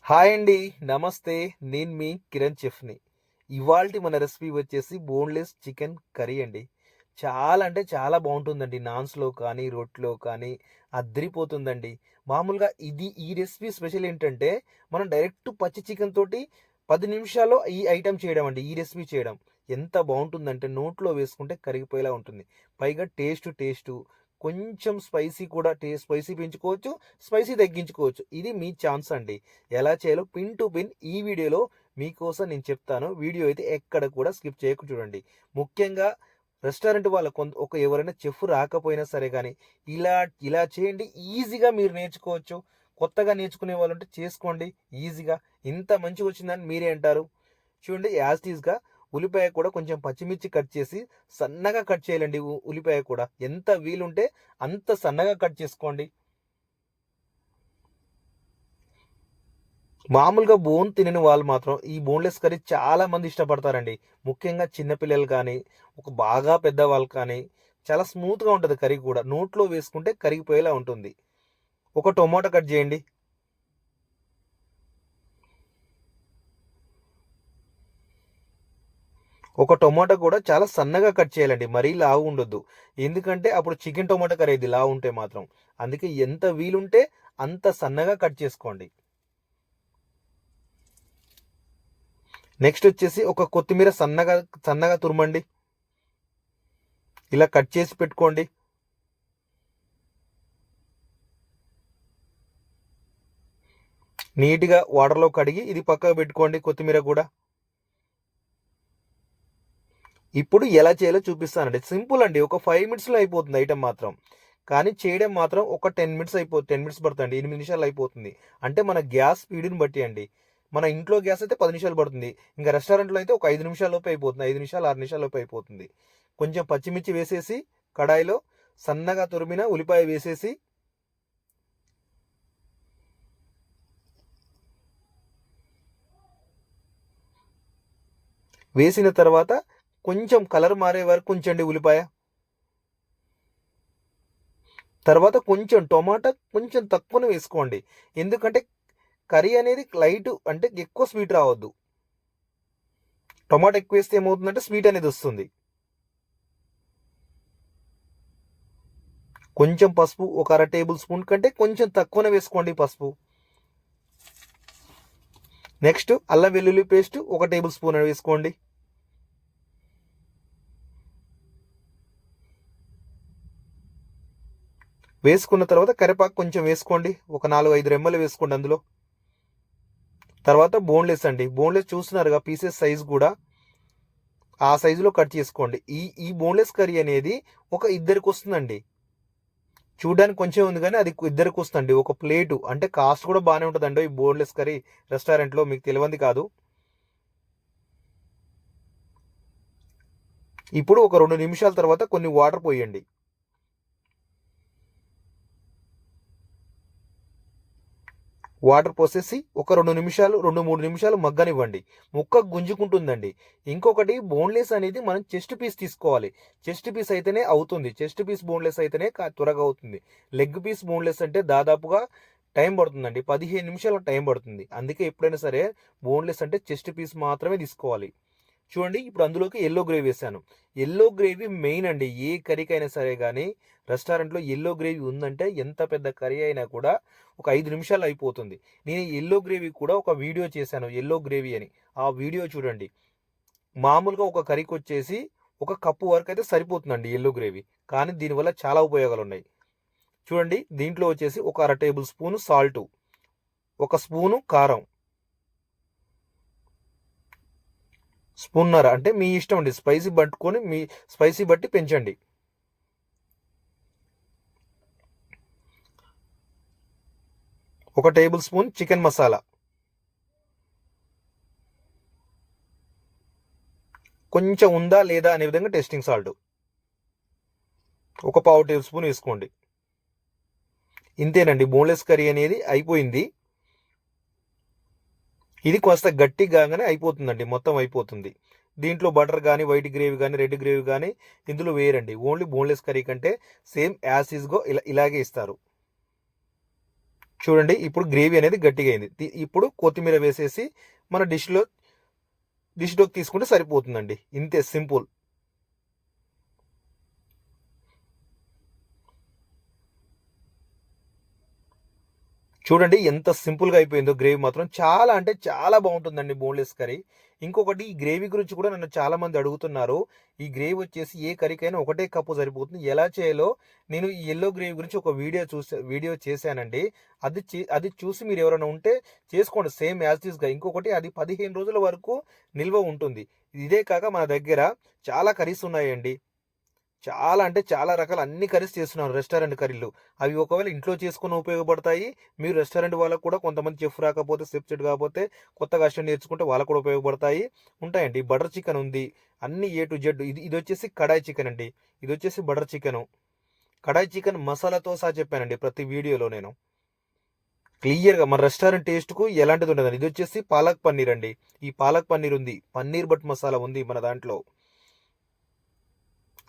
Hi అండి. నమస్తే. నేను మీ కిరణ్ చెఫ్‌ని. ఇవాల్టి మన రెసిపీ వచ్చేసి బోన్‌లెస్ చికెన్ కర్రీ అండి. చాలా అంటే చాలా బావుంటుందండి. నాన్స్‌లో కానీ, రోట్లో కానీ అద్దిరిపోతుందండి. మామూలుగా ఈ రెసిపీ స్పెషల్ ఏంటంటే, మనం డైరెక్ట్ పచ్చి చికెన్ తోటి 10 నిమిషాల్లో ఈ ఐటెమ్ చేయడం అండి. ఈ రెసిపీ చేయడం. ఎంత బావుంటుందంటే నోట్లో వేసుకుంటే కరిగిపోయేలా ఉంటుంది. పైగా టేస్టు కొంచెం స్పైసీ కూడా స్పైసీ పెంచుకోవచ్చు, స్పైసీ తగ్గించుకోవచ్చు. ఇది మీ ఛాన్స్ అండి. ఎలా చేయాలో పిన్ టు పిన్ ఈ వీడియోలో మీకోసం నేను చెప్తాను. వీడియో అయితే ఎక్కడ కూడా స్కిప్ చేయకుండా చూడండి. ముఖ్యంగా రెస్టారెంట్ వాళ్ళ ఎవరైనా చెఫ్ రాకపోయినా సరే కానీ ఇలా ఇలా చేయండి, ఈజీగా మీరు నేర్చుకోవచ్చు. కొత్తగా నేర్చుకునే వాళ్ళు ఉంటే చేసుకోండి ఈజీగా. ఇంత మంచిగా వచ్చిందని మీరే అంటారు. చూడండి, యాజ్ టీజ్గా ఉల్లిపాయ కూడా కొంచెం పచ్చిమిర్చి కట్ చేసి సన్నగా కట్ చేయాలండి. ఉల్లిపాయ కూడా ఎంత వీలుంటే అంత సన్నగా కట్ చేసుకోండి. మామూలుగా బోన్ తినని వాళ్ళు మాత్రం ఈ బోన్లెస్ కర్రీ చాలా మంది ఇష్టపడతారండి. ముఖ్యంగా చిన్నపిల్లలు కానీ, ఒక బాగా పెద్దవాళ్ళు కానీ, చాలా స్మూత్గా ఉంటుంది కర్రీ కూడా. నోట్లో వేసుకుంటే కరిగిపోయేలా ఉంటుంది. ఒక టొమాటో కట్ చేయండి. ఒక టొమాటో కూడా చాలా సన్నగా కట్ చేయాలండి. మరీ లావు ఉండొద్దు. ఎందుకంటే అప్పుడు చికెన్ టొమాటో కర్రీ ఇది లావు ఉంటే మాత్రం. అందుకే ఎంత వీలుంటే అంత సన్నగా కట్ చేసుకోండి. నెక్స్ట్ వచ్చేసి ఒక కొత్తిమీర సన్నగా సన్నగా తురమండి. ఇలా కట్ చేసి పెట్టుకోండి. నీట్గా వాటర్లో కడిగి ఇది పక్కకు పెట్టుకోండి. కొత్తిమీర కూడా ఇప్పుడు ఎలా చేయాలో చూపిస్తానండి. సింపుల్ అండి. ఒక 5 మినిట్స్లో అయిపోతుంది ఐటమ్ మాత్రం. కానీ చేయడం మాత్రం ఒక 10 మినిట్స్ పడుతుంది. 8 నిమిషాలు అయిపోతుంది. అంటే మన గ్యాస్ స్పీడ్ని బట్టి అండి. మన ఇంట్లో గ్యాస్ అయితే 10 నిమిషాలు పడుతుంది. ఇంకా రెస్టారెంట్లో అయితే ఒక 5 నిమిషాల లోపు అయిపోతుంది. 5 నిమిషాలు 6 నిమిషాల లోపు అయిపోతుంది. కొంచెం పచ్చిమిర్చి వేసేసి కడాయిలో సన్నగా తురిమిన ఉల్లిపాయ వేసేసి వేసిన తర్వాత కొంచెం కలర్ మారే వరకు ఉంచండి ఉల్లిపాయ. తర్వాత కొంచెం టొమాటో కొంచెం తక్కువనే వేసుకోండి. ఎందుకంటే కర్రీ అనేది లైట్ అంటే ఎక్కువ స్వీట్ రావద్దు. టొమాటో ఎక్కువ వేస్తే ఏమవుతుందంటే స్వీట్ అనేది వస్తుంది. కొంచెం పసుపు ఒక 1/2 టేబుల్ స్పూన్ కంటే కొంచెం తక్కువనే వేసుకోండి పసుపు. నెక్స్ట్ అల్లం వెల్లుల్లి పేస్ట్ 1 టేబుల్ స్పూన్ వేసుకోండి. వేసుకున్న తర్వాత కరివేపాకు కొంచెం వేసుకోండి. ఒక 4-5 రెమ్మలు వేసుకోండి అందులో. తర్వాత బోన్లెస్ అండి. బోన్లెస్ చూస్తున్నారుగా పీసెస్ సైజ్ కూడా ఆ సైజులో కట్ చేసుకోండి. ఈ ఈ బోన్లెస్ కర్రీ అనేది ఒక ఇద్దరికి వస్తుందండి. చూడడానికి కొంచెం ఉంది కానీ అది ఇద్దరికి వస్తుంది. ఒక ప్లేటు అంటే కాస్ట్ కూడా బాగానే ఉంటుందండి ఈ బోన్లెస్ కర్రీ రెస్టారెంట్లో, మీకు తెలియంది కాదు. ఇప్పుడు ఒక 2 నిమిషాల తర్వాత కొన్ని వాటర్ పోయండి. వాటర్ పోసేసి ఒక 2-3 నిమిషాలు మగ్గనివ్వండి. ముక్క గుంజుకుంటుందండి. ఇంకొకటి బోన్లెస్ అనేది మనం చెస్ట్ పీస్ తీసుకోవాలి. చెస్ట్ పీస్ అయితేనే అవుతుంది. చెస్ట్ పీస్ బోన్లెస్ అయితేనే త్వరగా అవుతుంది. లెగ్ పీస్ బోన్లెస్ అంటే దాదాపుగా టైం పడుతుందండి. 15 నిమిషాల టైం పడుతుంది. అందుకే ఎప్పుడైనా సరే బోన్లెస్ అంటే చెస్ట్ పీస్ మాత్రమే తీసుకోవాలి. చూడండి, ఇప్పుడు అందులోకి ఎల్లో గ్రేవీ వేసాను. ఎల్లో గ్రేవీ మెయిన్ అండి. ఏ కర్రీకైనా సరే కానీ రెస్టారెంట్లో ఎల్లో గ్రేవీ ఉందంటే ఎంత పెద్ద కర్రీ అయినా కూడా ఒక 5 నిమిషాలు అయిపోతుంది. నేను ఎల్లో గ్రేవీ కూడా ఒక వీడియో చేశాను, ఎల్లో గ్రేవీ అని. ఆ వీడియో చూడండి. మామూలుగా ఒక కర్రీకి వచ్చేసి ఒక కప్పు వరకు అయితే సరిపోతుందండి ఎల్లో గ్రేవీ. కానీ దీనివల్ల చాలా ఉపయోగాలు ఉన్నాయి. చూడండి, దీంట్లో వచ్చేసి ఒక 1/2 టేబుల్ స్పూను సాల్టు, ఒక స్పూను కారం, స్పూన్నర అంటే మీ ఇష్టం అండి. స్పైసీ పట్టుకొని మీ స్పైసీ బట్టి పెంచండి. ఒక టేబుల్ స్పూన్ చికెన్ మసాలా, కొంచెం ఉందా లేదా అనే విధంగా టేస్టింగ్ సాల్ట్ ఒక పావు టేబుల్ స్పూన్ వేసుకోండి. ఇంతేనండి, బోన్లెస్ కర్రీ అనేది అయిపోయింది. ఇది కాస్త గట్టి కాగానే అయిపోతుందండి, మొత్తం అయిపోతుంది. దీంట్లో బటర్ కానీ వైట్ గ్రేవీ కానీ రెడ్ గ్రేవీ కానీ ఇందులో వేయరండి. ఓన్లీ బోన్లెస్ కర్రీ కంటే సేమ్ యాజ్ ఈజ్గో ఇలాగే ఇస్తారు. చూడండి ఇప్పుడు గ్రేవీ అనేది గట్టిగా అయింది. ఇప్పుడు కొత్తిమీర వేసేసి మన డిష్‌లోకి తీసుకుంటే సరిపోతుందండి. ఇంతే సింపుల్. చూడండి ఎంత సింపుల్‌గా అయిపోయిందో గ్రేవీ మాత్రం. చాలా అంటే చాలా బావుంటుందండి బోన్‌లెస్ కర్రీ. ఇంకొకటి ఈ గ్రేవీ గురించి కూడా నన్ను చాలామంది అడుగుతున్నారు. ఈ గ్రేవీ వచ్చేసి ఏ కర్రీకైనా ఒకటే కప్పు సరిపోతుంది. ఎలా చేయాలో నేను ఈ యెల్లో గ్రేవీ గురించి ఒక వీడియో చేశానండి. అది చూసి మీరెవరైనా ఉంటే చేసుకోండి సేమ్ యాజ్ ఇట్ ఈస్‌గా. ఇంకొకటి అది 15 రోజుల వరకు నిల్వ ఉంటుంది. ఇదే కాక మన దగ్గర చాలా కర్రీస్ ఉన్నాయండి. చాలా అంటే చాలా రకాల అన్ని కర్రీస్ చేస్తున్నారు రెస్టారెంట్ కర్రీలు. అవి ఒకవేళ ఇంట్లో చేసుకున్న ఉపయోగపడతాయి. మీరు రెస్టారెంట్ వాళ్ళకి కూడా కొంతమంది చెఫ్ రాకపోతే, చెఫ్ సెట్ కాకపోతే కొత్తగా అసిస్టెంట్ నేర్చుకుంటే వాళ్ళకి కూడా ఉపయోగపడతాయి. ఉంటాయండి. బటర్ చికెన్ ఉంది. అన్ని A to Z. ఇదొచ్చేసి kadai chicken అండి. ఇదొచ్చేసి బటర్ చికెను. కడాయి చికెన్ మసాలాతో సహా చెప్పానండి ప్రతి వీడియోలో నేను. క్లియర్‌గా మన రెస్టారెంట్ టేస్ట్‌కు ఎలాంటిది ఉండదండి. ఇదొచ్చేసి పాలక్ పన్నీర్ అండి. ఈ పాలక్ పన్నీర్ ఉంది. పన్నీర్ బట్ మసాలా ఉంది మన దాంట్లో.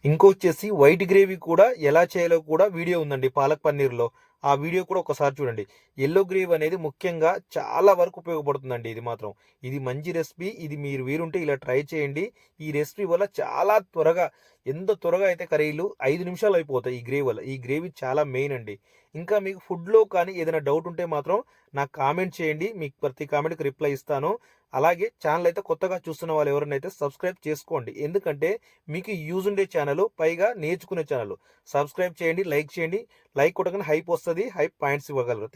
ఇంకొచ్చేసి వైట్ గ్రేవీ కూడా ఎలా చేయాలో కూడా వీడియో ఉందండి పాలక్ పన్నీర్‌లో. ఆ వీడియో కూడా ఒకసారి చూడండి. యెల్లో గ్రేవీ అనేది ముఖ్యంగా చాలా వరకు ఉపయోగపడుతుందండి ఇది మాత్రం. ఇది మంచి రెసిపీ. ఇది మీరు వీలుంటే ఇలా ట్రై చేయండి. ఈ రెసిపీ వల్ల చాలా త్వరగా ఎంత త్వరగా అయితే కర్రీలు 5 నిమిషాల్లో అయిపోతాయి ఈ గ్రేవీ వల్ల. ఈ గ్రేవీ చాలా మెయిన్ అండి. ఇంకా మీకు ఫుడ్‌లో కానీ ఏదైనా డౌట్ ఉంటే మాత్రం నాకు కామెంట్ చేయండి. మీకు ప్రతి కామెంట్‌కి రిప్లై ఇస్తాను. అలాగే ఛానెల్ అయితే కొత్తగా చూస్తున్న వాళ్ళు ఎవరైనా అయితే సబ్స్క్రైబ్ చేసుకోండి. ఎందుకంటే మీకు యూజ్ ఉండే ఛానల్, పైగా నేర్చుకునే ఛానల్. సబ్స్క్రైబ్ చేయండి, లైక్ చేయండి. లైక్ కొట్టగానే హైప్ వస్తది. హైప్ పాయింట్స్ ఇవ్వగలరు.